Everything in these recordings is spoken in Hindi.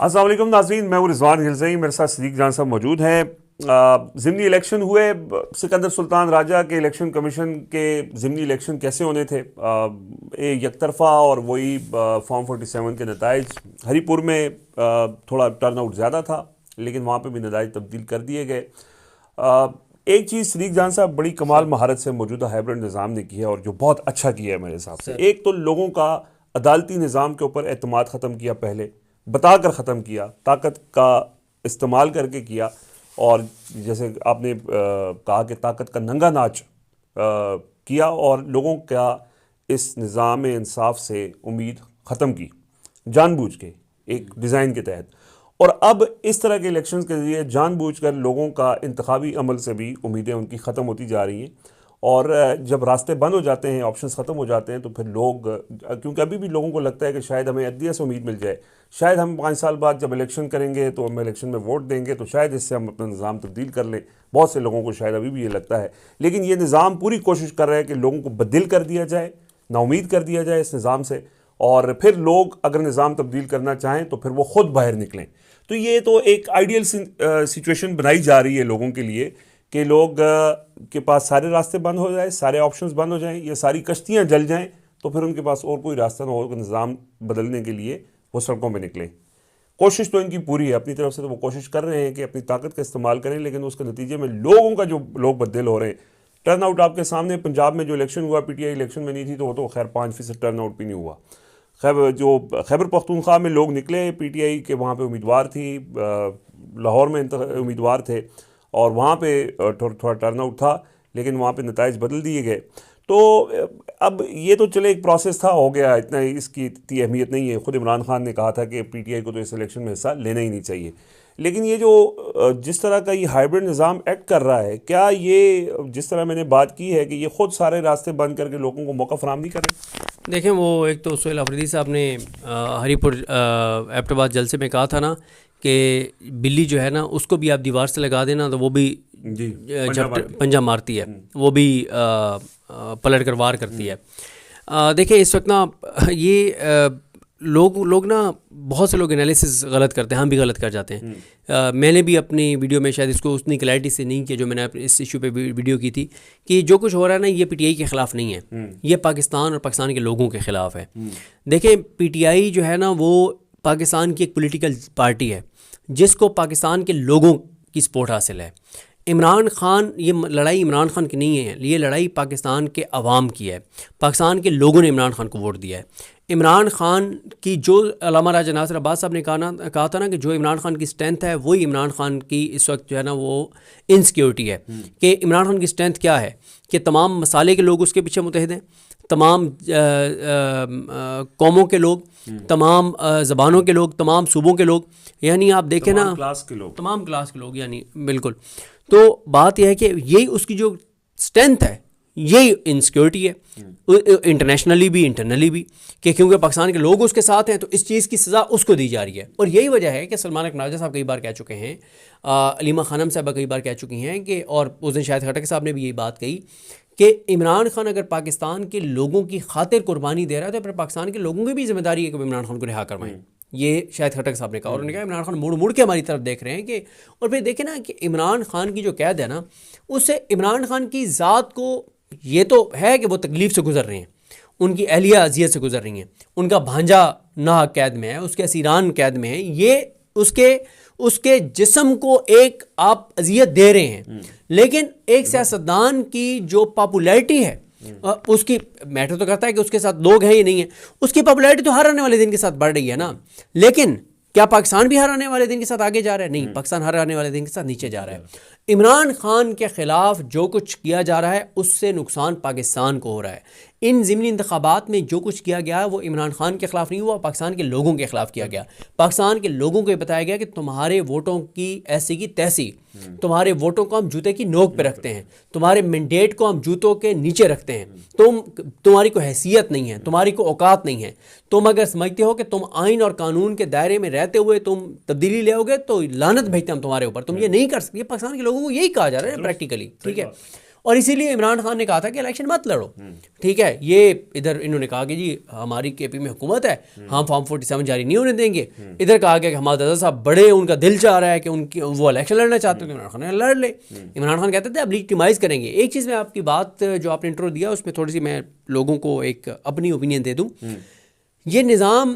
अस्सलाम वालेकुम नाज़रीन, मैं हूं रिजवान हिलज़ई, मेरे साथ सदीक जान साहब मौजूद हैं। ज़िमनी इलेक्शन हुए, सिकंदर सुल्तान राजा के इलेक्शन कमीशन के ज़िमनी इलेक्शन कैसे होने थे, एक यकतरफा और वही फॉर्म 47 के नताइज। हरीपुर में थोड़ा टर्नआउट ज़्यादा था, लेकिन वहाँ पे भी नताइज तब्दील कर दिए गए। एक चीज़ सदीक जान साहब बड़ी कमाल महारत से मौजूदा हाइब्रिड निज़ाम ने की है, और जो बहुत अच्छा किया है मेरे हिसाब से। एक तो लोगों का अदालती निज़ाम के ऊपर एतमाद ख़त्म किया, पहले बताकर ख़त्म किया, ताकत का इस्तेमाल करके किया, और जैसे आपने कहा कि ताकत का नंगा नाच किया, और लोगों का इस निज़ाम इंसाफ से उम्मीद ख़त्म की जानबूझ के, एक डिज़ाइन के तहत। और अब इस तरह के इलेक्शंस के ज़रिए जानबूझकर लोगों का इंतखाबी अमल से भी उम्मीदें उनकी ख़त्म होती जा रही हैं। और जब रास्ते बंद हो जाते हैं, ऑप्शंस ख़त्म हो जाते हैं, तो फिर लोग, क्योंकि अभी भी लोगों को लगता है कि शायद हमें अदलिया से उम्मीद मिल जाए, शायद हम 5 साल बाद जब इलेक्शन करेंगे तो हम इलेक्शन में वोट देंगे, तो शायद इससे हम अपना निज़ाम तब्दील कर लें। बहुत से लोगों को शायद अभी भी ये लगता है, लेकिन ये निज़ाम पूरी कोशिश कर रहा है कि लोगों को बददिल कर दिया जाए, नाउमीद कर दिया जाए इस निज़ाम से, और फिर लोग अगर निज़ाम तब्दील करना चाहें तो फिर वो ख़ुद बाहर निकलें। तो ये तो एक आइडियल सिचुएशन बनाई जा रही है लोगों के लिए कि लोग के पास सारे रास्ते बंद हो जाए, सारे ऑप्शंस बंद हो जाएं, ये सारी कश्तियां जल जाएं, तो फिर उनके पास और कोई रास्ता ना हो कि निज़ाम बदलने के लिए वो सड़कों में निकलें। कोशिश तो इनकी पूरी है, अपनी तरफ से तो वो कोशिश कर रहे हैं कि अपनी ताकत का इस्तेमाल करें, लेकिन उसके नतीजे में लोगों का जो लोग बददिल हो रहे हैं। टर्न आउट आपके सामने, पंजाब में जो इलेक्शन हुआ, PTI इलेक्शन में नहीं थी, तो वो तो खैर 5% टर्न आउट भी नहीं हुआ। खैबर पख्तूनख्वा में लोग निकले, PTI के वहाँ पे उम्मीदवार थी, लाहौर में उम्मीदवार थे, और वहाँ पे थोड़ा टर्नआउट था, लेकिन वहाँ पे नताइज बदल दिए गए। तो अब ये तो चले एक प्रोसेस था, हो गया, इतना इसकी इतनी अहमियत नहीं है। ख़ुद इमरान खान ने कहा था कि PTI को तो इस इलेक्शन में हिस्सा लेना ही नहीं चाहिए। लेकिन ये जो जिस तरह का ये हाइब्रिड निज़ाम एक्ट कर रहा है, क्या ये जिस तरह मैंने बात की है कि ये ख़ुद सारे रास्ते बंद करके लोगों को मौका फराहम नहीं करें? देखें, वो एक तो सुहेल अफरीदी साहब ने हरीपुर एबटाबाद जलसे में कहा था ना कि बिल्ली जो है ना, उसको भी आप दीवार से लगा देना तो वो भी पंजा मारती है, वो भी पलट कर वार करती है। देखें, इस वक्त ना ये लोग ना, बहुत से लोग एनालिसिस गलत करते हैं, हम भी गलत कर जाते हैं। मैंने भी अपनी वीडियो में शायद इसको उतनी क्लैरिटी से नहीं किया जो मैंने इस इशू पे वीडियो की थी, कि जो कुछ हो रहा है ना, ये PTI के ख़िलाफ़ नहीं है, ये पाकिस्तान और पाकिस्तान के लोगों के ख़िलाफ़ है। देखें, PTI जो है ना, वो पाकिस्तान की एक पॉलिटिकल पार्टी है जिसको पाकिस्तान के लोगों की सपोर्ट हासिल है। इमरान खान, ये लड़ाई इमरान खान की नहीं है, ये लड़ाई पाकिस्तान के अवाम की है। पाकिस्तान के लोगों ने इमरान खान को वोट दिया है। इमरान खान की जो अल्लामा राजा नासिर अब्बास साहब ने कहा था ना कि जो इमरान खान की स्ट्रेंथ है वही इमरान खान की इस वक्त जो है ना वो इनसिक्योरिटी है। कि इमरान खान की स्ट्रेंथ क्या है कि तमाम मसाले के लोग उसके पीछे मुतहद हैं, तमाम कौमों के लोग, तमाम ज़बानों के लोग, तमाम सूबों के लोग, यानी आप देखें ना, तमाम क्लास के लोग, यानी बिल्कुल। तो बात यह है कि यही उसकी जो स्ट्रेंथ है, यही इनसिक्योरिटी है, इंटरनेशनली भी इंटरनली भी, कि क्योंकि पाकिस्तान के लोग उसके साथ हैं तो इस चीज़ की सज़ा उसको दी जा रही है। और यही वजह है कि सलमान अकनाजा साहब कई बार कह चुके हैं, अलीमा खानम साहब कई बार कह चुकी हैं कि, और उस दिन शाहिद खटक साहब ने भी यही बात कही कि इमरान खान अगर पाकिस्तान के लोगों की खातिर कुर्बानी दे रहा है तो फिर पाकिस्तान के लोगों की भी जिम्मेदारी है कि इमरान खान को रिहा करवाएं। ये शायद खटक साहब ने कहा, और उन्होंने कहा इमरान खान मुड़ के हमारी तरफ देख रहे हैं कि, और फिर देखें ना कि इमरान खान की जो कैद है ना, उससे इमरान खान की ज़ात को ये तो है कि वो तकलीफ़ से गुजर रहे हैं, उनकी अहलिया अजियत से गुजर रही हैं, उनका भांजा नाहक कैद में है, उसके असीरान कैद में है, ये उसके जिस्म को एक आप अजियत दे रहे हैं। लेकिन एक सियासतदान की जो पॉपुलैरिटी है, उसकी मैटर तो करता है कि उसके साथ लोग हैं या नहीं है, उसकी पॉपुलैरिटी तो हर आने वाले दिन के साथ बढ़ रही है ना। लेकिन क्या पाकिस्तान भी हर आने वाले दिन के साथ आगे जा रहा है? नहीं, पाकिस्तान हर आने वाले दिन के साथ नीचे जा रहा है। इमरान खान के ख़िलाफ़ जो कुछ किया जा रहा है उससे नुकसान पाकिस्तान को हो रहा है। इन ज़िमनी इंतखाबात में जो कुछ किया गया है वो इमरान खान के ख़िलाफ़ नहीं हुआ, पाकिस्तान के लोगों के ख़िलाफ़ किया गया। पाकिस्तान के लोगों को बताया गया कि तुम्हारे वोटों की ऐसी की तैसी, तुम्हारे वोटों को हम जूते की नोक पे रखते हैं, तुम्हारे मैंडेट को हम जूतों के नीचे रखते हैं, तुम्हारी कोई हैसियत नहीं है, तुम्हारी कोई औकात नहीं है। तुम अगर समझते हो कि तुम आइन और कानून के दायरे में रहते हुए तुम तब्दीली ले आओगे तो लानत भेजते हम तुम्हारे ऊपर, तुम ये नहीं कर सकते। पाकिस्तान के लोगों को यही कहा जा रहा है प्रैक्टिकली, ठीक है। और इसीलिए इमरान खान ने कहा था कि इलेक्शन मत लड़ो, ठीक है। ये इधर इन्होंने कहा कि जी हमारी केपी में हुकूमत है, हम फॉर्म 47 जारी नहीं होने देंगे। इधर कहा गया कि हमारे दादा साहब बड़े, उनका दिल चाह रहा है कि उनकी वो इलेक्शन लड़ना चाहते हैं, तो इमरान खान ने लड़ ले। इमरान खान कहते थे अब लीजिटिमाइज करेंगे। एक चीज़ मैं आपकी बात जो आपने इंट्रो दिया उसमें थोड़ी सी मैं लोगों को एक अपनी ओपिनियन दे दूँ। ये निज़ाम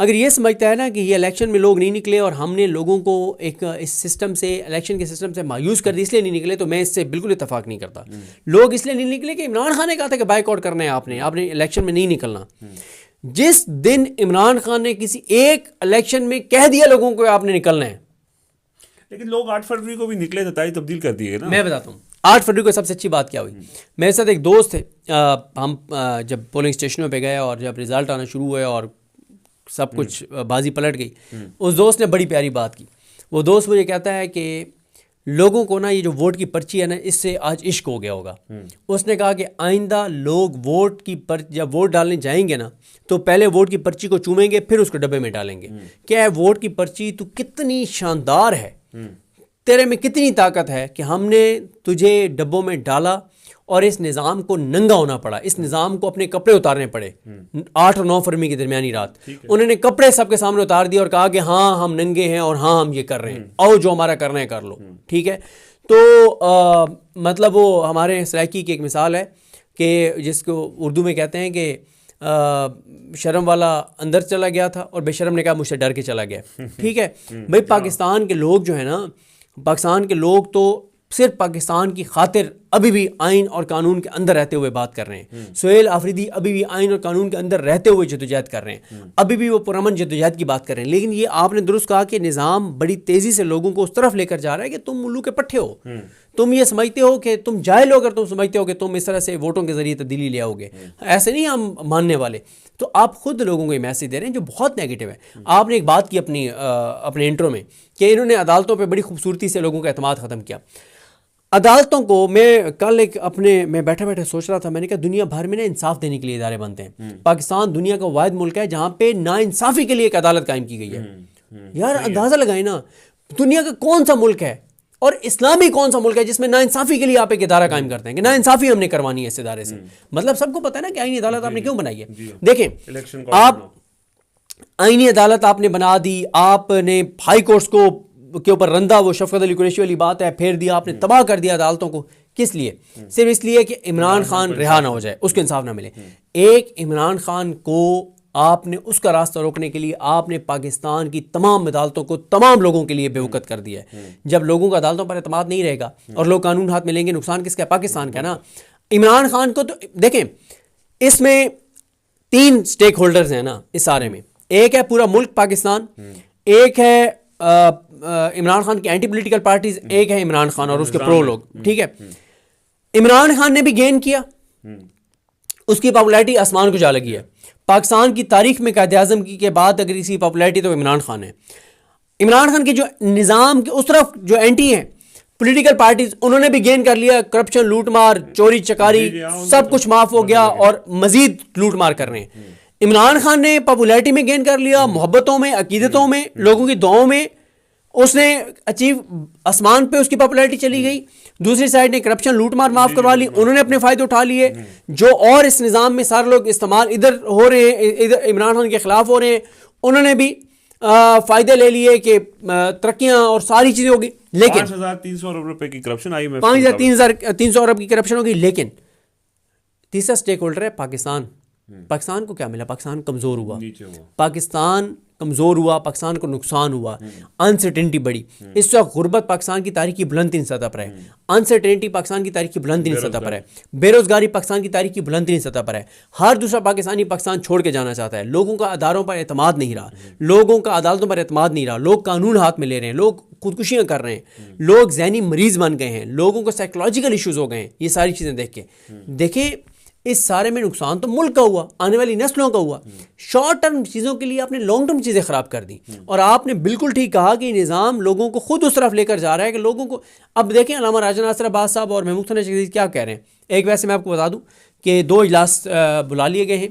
अगर ये समझता है ना कि ये इलेक्शन में लोग नहीं निकले और हमने लोगों को एक इस सिस्टम से, इलेक्शन के सिस्टम से मायूस कर दी इसलिए नहीं निकले, तो मैं इससे बिल्कुल इत्तेफाक नहीं करता। लोग इसलिए नहीं निकले कि इमरान खान ने कहा था कि बाइकआउट करना है, आपने इलेक्शन में नहीं निकलना। जिस दिन इमरान खान ने किसी एक इलेक्शन में कह दिया लोगों को आपने निकलना है, लेकिन लोग 8 फरवरी को भी निकले थे, तारीख तब्दील कर दिए ना। मैं बताता हूँ 8 फरवरी को सबसे अच्छी बात क्या हुई। मेरे साथ एक दोस्त थे, हम जब पोलिंग स्टेशनों पे गए और जब रिजल्ट आना शुरू हुए और सब कुछ बाजी पलट गई, उस दोस्त ने बड़ी प्यारी बात की। वो दोस्त मुझे कहता है कि लोगों को ना ये जो वोट की पर्ची है ना, इससे आज इश्क हो गया होगा। उसने कहा कि आइंदा लोग वोट की जब वोट डालने जाएंगे ना, तो पहले वोट की पर्ची को चूमेंगे, फिर उसको डब्बे में डालेंगे। क्या है वोट की पर्ची, तू कितनी शानदार है, तेरे में कितनी ताकत है कि हमने तुझे डब्बों में डाला और इस निज़ाम को नंगा होना पड़ा, इस निज़ाम को अपने कपड़े उतारने पड़े। 8 और 9 फरवरी की दरमियानी रात उन्होंने कपड़े सबके सामने उतार दिए और कहा कि हाँ हम नंगे हैं और हाँ हम ये कर रहे हैं, आओ जो हमारा करना है कर लो, ठीक है। तो मतलब वो हमारे सराइकी की एक मिसाल है कि जिसको उर्दू में कहते हैं कि शर्म वाला अंदर चला गया था और बेशर्म ने कहा मुझसे डर के चला गया, ठीक है। भाई पाकिस्तान के लोग जो है ना, पाकिस्तान के लोग तो सिर्फ पाकिस्तान की खातिर अभी भी आइन और कानून के अंदर रहते हुए बात कर रहे हैं। सुहेल आफरीदी अभी भी आइन और कानून के अंदर रहते हुए जद्दोजहद कर रहे हैं, अभी भी वो पुरअमन जद्दोजहद की बात कर रहे हैं। लेकिन ये आपने दुरुस्त कहा कि निज़ाम बड़ी तेज़ी से लोगों को उस तरफ लेकर जा रहा है कि तुम उल्लू के पट्टे हो, तुम ये समझते हो कि तुम जाहिल हो, अगर तुम समझते हो कि तुम इस तरह से वोटों के जरिए तब्दीली ले आओगे, ऐसे नहीं हम मानने वाले। तो आप खुद लोगों को ये मैसेज दे रहे हैं जो बहुत नेगेटिव है। आपने एक बात की अपने इंट्रो में कि इन्होंने अदालतों पर बड़ी खूबसूरती से लोगों का एतमाद ख़त्म किया। अदालतों को मैं कल मैं बैठे बैठे सोच रहा था, मैंने कहा दुनिया भर में ना इंसाफ देने के लिए इदारे बनते हैं। पाकिस्तान दुनिया का वाहिद मुल्क है जहाँ पे नाइंसाफ़ी के लिए एक अदालत कायम की गई है। यार अंदाज़ा लगाए ना, दुनिया का कौन सा मुल्क है और इस्लामी कौन सा मुल्क है जिसमें नाइंसाफ़ी के लिए आप एक इदारा कायम करते हैं कि नाइंसाफ़ी हमने करवानी है इस इदारे से। मतलब सबको पता है ना कि आईनी अदालत आपने क्यों बनाई है। देखें, आप आईनी अदालत आपने बना दी, आपने हाई कोर्ट्स के ऊपर रंदा, वो शफकत अली कुरैशी वाली बात है, फेर दिया आपने, तबाह कर दिया अदालतों को। किस लिए? सिर्फ इसलिए कि इमरान खान रिहा ना हो जाए, उसको इंसाफ ना मिले। एक इमरान खान को आपने उसका रास्ता रोकने के लिए आपने पाकिस्तान की तमाम अदालतों को तमाम लोगों के लिए बेवकत कर दिया है। जब लोगों का अदालतों पर एतमाद नहीं रहेगा और लोग कानून हाथ में लेंगे, नुकसान किसका है? पाकिस्तान का ना। इमरान खान को तो देखें, इसमें 3 स्टेक होल्डर्स हैं ना इस सारे में। एक है पूरा मुल्क पाकिस्तान, एक है इमरान खान की एंटी पॉलिटिकल पार्टीज, एक है इमरान खान और उसके प्रो लोग, ठीक है। इमरान खान ने भी गेन किया, उसकी पॉपुलैरिटी आसमान को जा लगी है। पाकिस्तान की तारीख में कायदे आज़म की के बाद अगर इसी पॉपुलैरिटी तो इमरान खान है। इमरान खान के जो निज़ाम के उस तरफ जो एंटी हैं पॉलिटिकल पार्टीज, उन्होंने भी गेन कर लिया। करप्शन, लूटमार, चोरी चकारी सब कुछ माफ हो गया और मजीद लूटमार कर रहे हैं। इमरान खान ने पॉपुलैरिटी में गेन कर लिया, मोहब्बतों में, अकीदतों में, लोगों की दुआओं में उसने अचीव, आसमान पे उसकी पॉपुलैरिटी चली गई। दूसरी साइड ने करप्शन, लूटमार माफ करवा ली, उन्होंने अपने फायदे उठा लिए। जो और इस निज़ाम में सारे लोग इस्तेमाल इधर हो रहे हैं, इधर इमरान खान के खिलाफ हो रहे हैं, उन्होंने भी फायदे ले लिए कि तरक्कियां और सारी चीजें होगी। लेकिन 5,300 अरब रुपए की करप्शन आई, 5,300 अरब की करप्शन होगी। लेकिन तीसरा स्टेक होल्डर है पाकिस्तान। पाकिस्तान को क्या मिला? पाकिस्तान कमज़ोर हुआ, पाकिस्तान कमज़ोर हुआ, पाकिस्तान को नुकसान हुआ, अनसर्टेनिटी बढ़ी। इस वक्त गुर्बत पाकिस्तान की तारीख की बुलंद तीन सतह पर है, अनसर्टेनिटी पाकिस्तान की तारीख की बुलंद तीन सतह पर है, बेरोजगारी पाकिस्तान की तारीख की बुलंद तीन सतह पर है। हर दूसरा पाकिस्तानी पाकिस्तान छोड़ के जाना चाहता है। लोगों का अदारों पर एतमाद नहीं रहा, लोगों का अदालतों पर एतमाद नहीं रहा, लोग कानून हाथ में ले रहे हैं, लोग खुदकुशियाँ कर रहे हैं, लोग ज़हनी मरीज बन गए हैं, लोगों को साइकोलॉजिकल इश्यूज़ हो गए हैं। ये सारी चीज़ें देख के देखें, इस सारे में नुकसान तो मुल्क का हुआ, आने वाली नस्लों का हुआ। शॉर्ट टर्म चीज़ों के लिए आपने लॉन्ग टर्म चीज़ें ख़राब कर दी। और आपने बिल्कुल ठीक कहा कि निज़ाम लोगों को खुद उस तरफ लेकर जा रहा है कि लोगों को, अब देखें अल्लामा राजा नासिर अब्बास साहब और महमूद हसन अजीज़ क्या कह रहे हैं। एक वैसे मैं आपको बता दूं कि 2 इजलास बुला लिए गए हैं।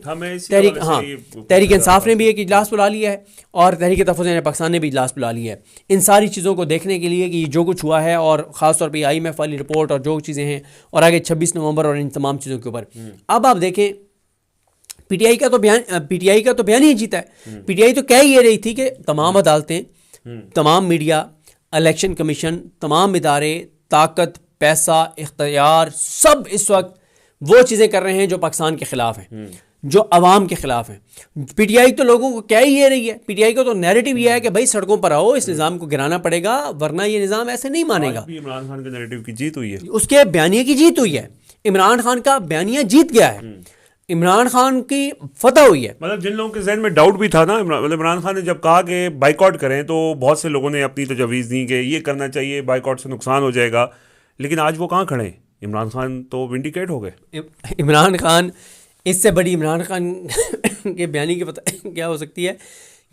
तहरीक इंसाफ ने भी एक इजलास बुला लिया है और तहरीक तहफ़्फ़ुज़ पाकिस्तान ने भी इजलास बुला लिया है, इन सारी चीज़ों को देखने के लिए कि जो कुछ हुआ है और ख़ास तौर पे IMF वाली रिपोर्ट और जो चीज़ें हैं और आगे 26 नवंबर और इन तमाम चीज़ों के ऊपर। अब आप देखें PTI का तो बयान ही जीता है। PTI तो कह ये रही थी कि तमाम अदालतें, तमाम मीडिया, इलेक्शन कमीशन, तमाम इदारे, ताकत, पैसा, इख्तियार, सब इस वक्त वो चीज़ें कर रहे हैं जो पाकिस्तान के ख़िलाफ़ हैं, जो अवाम के ख़िलाफ़ हैं। PTI तो लोगों को कह ही ये रही है, PTI को तो नैरेटिव ये है कि भाई सड़कों पर आओ, इस निज़ाम को गिराना पड़ेगा वरना ये निज़ाम ऐसे नहीं मानेगा। इमरान खान के नैरेटिव की जीत हुई है, उसके बयानिए की जीत हुई है, इमरान खान का बयानिया जीत गया है, इमरान खान की फतह हुई है। मतलब जिन लोगों के जहन में डाउट भी था ना, मतलब इमरान खान ने जब कहा कि बाइकआउट करें तो बहुत से लोगों ने अपनी तजवीज़ दी कि ये करना चाहिए, बाइकआउट से नुकसान हो जाएगा, लेकिन आज वो कहाँ खड़े हैं? इमरान खान तो विंडिकेट हो गए। इमरान खान, इससे बड़ी इमरान खान के बयानी की पता क्या हो सकती है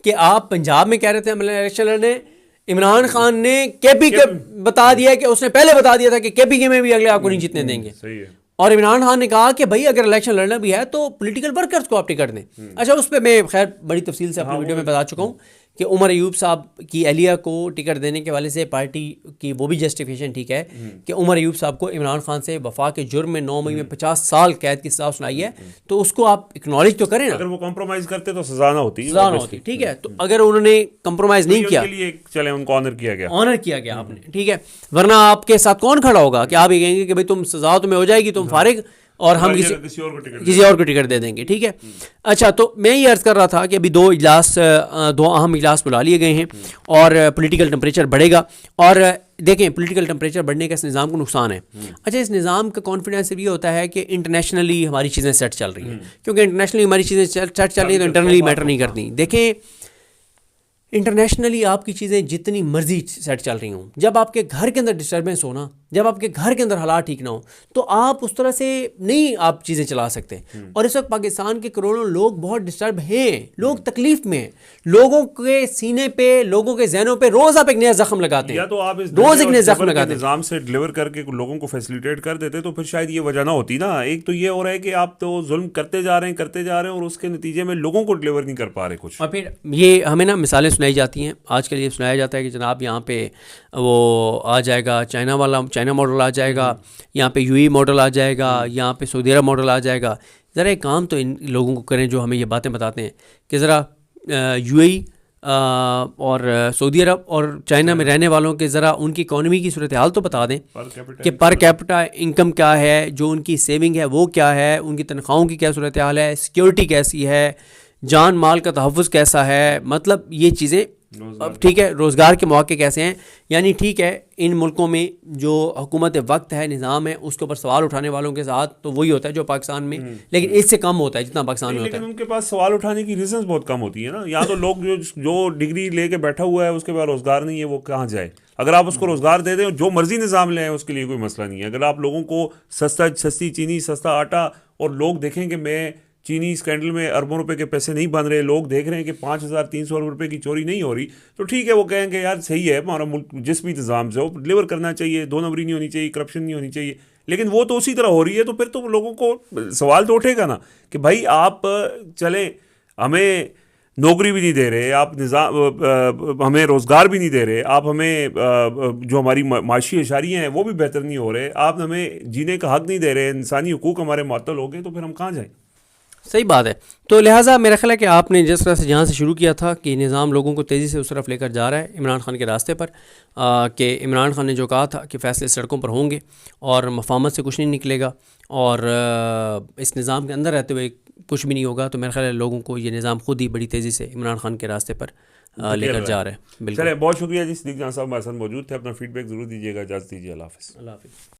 कि आप पंजाब में कह रहे थे इलेक्शन लड़ने, इमरान खान ने KP के बता दिया कि उसने पहले बता दिया था कि KPK में भी अगले आपको नहीं जीतने देंगे। सही है। और इमरान खान ने कहा कि भाई अगर इलेक्शन लड़ना भी है तो पॉलिटिकल वर्कर्स को आप टिकट दें। अच्छा, उस पर मैं खैर बड़ी तफसील से अपनी वीडियो में बता चुका हूँ कि उमर अयूब साहब की अहलिया को टिकट देने के वाले से पार्टी की वो भी जस्टिफिकेशन ठीक है कि उमर अयूब साहब को इमरान खान से वफा के जुर्म में 9 मई में 50 साल कैद की सज़ा सुनाई है, तो उसको आप एक्नॉलेज तो करें ना। अगर वो कॉम्प्रोमाइज़ करते तो सज़ा ना होती, ठीक है। तो अगर उन्होंने कॉम्प्रोमाइज़ नहीं किया, चले उनको ऑनर किया गया आपने, ठीक है, वरना आपके साथ कौन खड़ा होगा कि आप ये कहेंगे कि भाई तुम सज़ा तुम्हें हो जाएगी, तुम फारिग और हम किसी और को टिकट दे देंगे, ठीक है। अच्छा, तो मैं ये अर्ज़ कर रहा था कि अभी 2 अहम इजलास बुला लिए गए हैं और पॉलिटिकल टेम्परेचर बढ़ेगा। और देखें, पॉलिटिकल टेम्परेचर बढ़ने का इस निज़ाम को नुकसान है। अच्छा, इस निज़ाम का कॉन्फिडेंस ये होता है कि इंटरनेशनली हमारी चीज़ें सेट चल रही हैं, क्योंकि इंटरनेशनली हमारी चीज़ें सेट चल रही हैं तो इंटरनली मैटर नहीं करती। देखें, इंटरनेशनली आपकी चीज़ें जितनी मर्जी सेट चल रही हों, जब आपके घर के अंदर डिस्टर्बेंस हो ना, जब आपके घर के अंदर हालात ठीक ना हो, तो आप उस तरह से नहीं आप चीज़ें चला सकते। और इस वक्त पाकिस्तान के करोड़ों लोग बहुत डिस्टर्ब हैं, लोग तकलीफ में हैं, लोगों के सीने पे, लोगों के जहनों पे रोज़ आप एक नया जख्म लगाते हैं, या तो आप रोज़ एक नया जख्म लगाते हैं। निज़ाम से डिलीवर करके लोगों को फैसिलिटेट कर देते तो फिर शायद ये वजह ना होती ना। एक तो ये हो रहा है कि आप तो जुल्म करते जा रहे हैं और उसके नतीजे में लोगों को डिलीवर नहीं कर पा रहे कुछ। और फिर ये हमें ना मिसालें सुनाई जाती हैं। आज के लिए सुनाया जाता है कि जनाब यहाँ पे वो आ जाएगा चाइना मॉडल आ जाएगा, यहाँ पे UAE मॉडल आ जाएगा, यहाँ पे सऊदी अरब मॉडल आ जाएगा। ज़रा एक काम तो इन लोगों को करें जो हमें ये बातें बताते हैं कि ज़रा UAE और सऊदी अरब और चाइना में रहने वालों के ज़रा उनकी इकॉनमी की सूरत हाल तो बता दें कि पर कैपिटा इनकम क्या है, जो उनकी सेविंग है वो क्या है, उनकी तनख्वाहों की क्या सूरत हाल है, सिक्योरिटी कैसी है, जान माल का तहफ़्फ़ुज़ कैसा है, मतलब ये चीज़ें, ठीक है, रोज़गार के मौके कैसे हैं। यानी ठीक है, इन मुल्कों में जो हुकूमत वक्त है, निज़ाम है, उसके ऊपर सवाल उठाने वालों के साथ तो वही होता है जो पाकिस्तान में, लेकिन इससे कम होता है जितना पाकिस्तान में होता है। लेकिन उनके पास सवाल उठाने की रीजंस बहुत कम होती है ना। यहाँ तो लोग जो डिग्री लेके बैठा हुआ है उसके पास रोज़गार नहीं है, वो कहाँ जाए? अगर आप उसको रोज़गार दे दें, जो मर्जी निज़ाम ले आए, उसके लिए कोई मसला नहीं है। अगर आप लोगों को सस्ती चीनी, सस्ता आटा, और लोग देखें कि मैं चीनी स्कैंडल में अरबों रुपए के पैसे नहीं बन रहे, लोग देख रहे हैं कि 5,300 रुपए की चोरी नहीं हो रही, तो ठीक है, वो कहेंगे यार सही है, हमारा मुल्क जिस भी इंतजाम से हो डिलीवर करना चाहिए, 2 नंबरी नहीं होनी चाहिए, करप्शन नहीं होनी चाहिए। लेकिन वो तो उसी तरह हो रही है, तो फिर तो लोगों को सवाल तो उठेगा ना कि भाई आप चले, हमें नौकरी भी नहीं दे रहे, आप निज़ाम हमें रोज़गार भी नहीं दे रहे, आप हमें जो हमारी माशी अशारियाँ हैं वो भी बेहतर नहीं हो रहे, आप हमें जीने का हक़ नहीं दे रहे, इंसानी हुकूक हमारे मुअत्तल हो गए, तो फिर हम कहाँ जाएँ? सही बात है। तो लिहाजा मेरा ख्याल है कि आपने जिस तरह से जहाँ से शुरू किया था कि निज़ाम लोगों को तेज़ी से उस तरफ लेकर जा रहा है इमरान खान के रास्ते पर, कि इमरान खान ने जो कहा था कि फ़ैसले सड़कों पर होंगे और मफाहमत से कुछ नहीं निकलेगा और इस निज़ाम के अंदर रहते हुए कुछ भी नहीं होगा, तो मेरा ख्याल है लोगों को ये निज़ाम खुद ही बड़ी तेज़ी से इमरान खान के रास्ते पर लेकर जा रहा है। बिल्कुल, बहुत शुक्रिया जी। सिद्दीक जान साहब हमारे साथ मौजूद थे। अपना फीडबैक ज़रूर दीजिएगा। इजाज़त दीजिए। अल्लाह हाफ़िज़।